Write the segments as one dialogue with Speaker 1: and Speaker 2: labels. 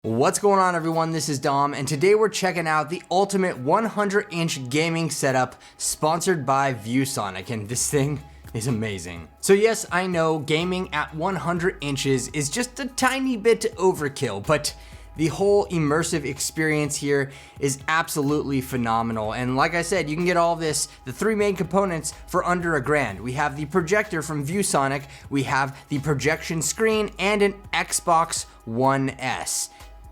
Speaker 1: What's going on, everyone? This is Dom, and today we're checking out the ultimate 100-inch gaming setup sponsored by ViewSonic, and this thing is amazing. So yes, I know gaming at 100 inches is just a tiny bit overkill, but the whole immersive experience here is absolutely phenomenal. And like I said, you can get all this, the three main components, for under $1,000. We have the projector from ViewSonic, we have the projection screen, and an Xbox One S.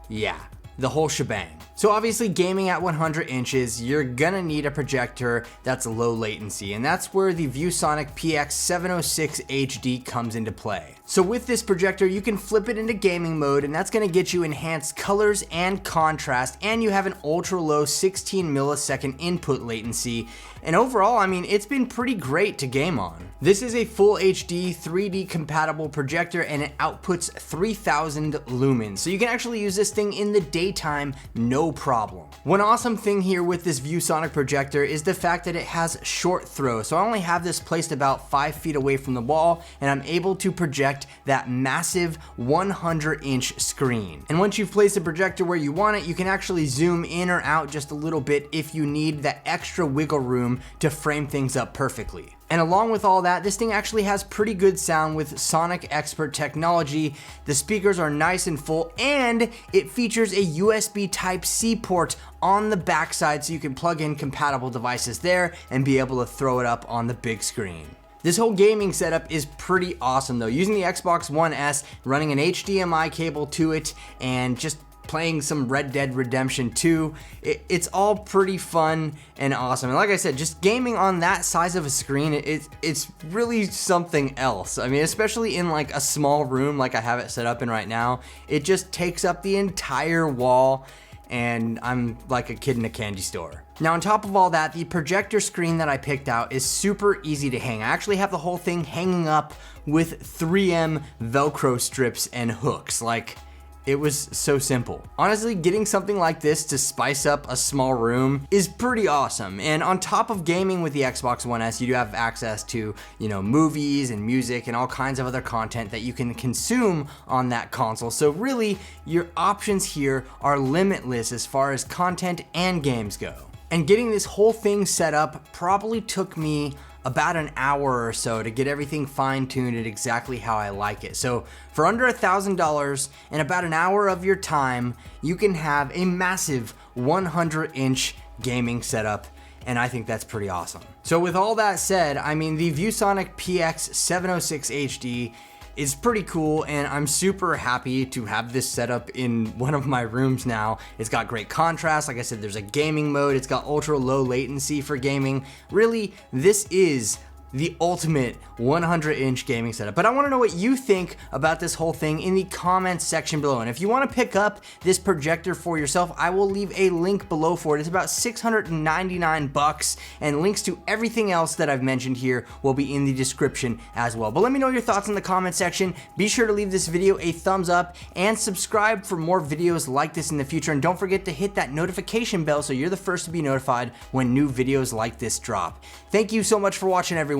Speaker 1: Yeah, the whole shebang. So obviously, gaming at 100 inches, you're gonna need a projector that's low latency, and that's where the ViewSonic PX706 HD comes into play. So with this projector, you can flip it into gaming mode, and that's gonna get you enhanced colors and contrast, and you have an ultra low 16 millisecond input latency. And overall, I mean, it's been pretty great to game on. This is a full HD 3D compatible projector, and it outputs 3000 lumens. So you can actually use this thing in the daytime, no problem. One awesome thing here with this ViewSonic projector is the fact that it has short throw. So I only have this placed about 5 feet away from the wall, and I'm able to project that massive 100-inch screen. And once you've placed the projector where you want it, you can actually zoom in or out just a little bit if you need that extra wiggle room to frame things up perfectly. And along with all that, this thing actually has pretty good sound with Sonic Expert technology. The speakers are nice and full, and it features a USB Type-C port on the backside, so you can plug in compatible devices there and be able to throw it up on the big screen. This whole gaming setup is pretty awesome though. Using the Xbox One S, running an HDMI cable to it, and just playing some Red Dead Redemption 2, it's all pretty fun and awesome. And like I said, just gaming on that size of a screen, it's really something else. I mean, especially in like a small room like I have it set up in right now, it just takes up the entire wall, and I'm like a kid in a candy store. Now, on top of all that, the projector screen that I picked out is super easy to hang. I actually have the whole thing hanging up with 3M Velcro strips and hooks. Like, it was so simple. Honestly, getting something like this to spice up a small room is pretty awesome. And on top of gaming with the Xbox One S, you do have access to, movies and music and all kinds of other content that you can consume on that console. So really, your options here are limitless as far as content and games go. And getting this whole thing set up probably took me about an hour or so to get everything fine-tuned at exactly how I like it. So for under $1,000 and about an hour of your time, you can have a massive 100-inch gaming setup, and I think that's pretty awesome. So with all that said, I mean, the ViewSonic PX706 HD is pretty cool, and I'm super happy to have this set up in one of my rooms now. It's got great contrast. Like I said, there's a gaming mode. It's got ultra low latency for gaming. Really, this is the ultimate 100-inch gaming setup. But I want to know what you think about this whole thing in the comments section below. And if you want to pick up this projector for yourself, I will leave a link below for it. It's about $699, and links to everything else that I've mentioned here will be in the description as well. But let me know your thoughts in the comment section. Be sure to leave this video a thumbs up and subscribe for more videos like this in the future. And don't forget to hit that notification bell so you're the first to be notified when new videos like this drop. Thank you so much for watching, everyone.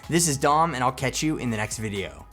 Speaker 1: This is Dom, and I'll catch you in the next video.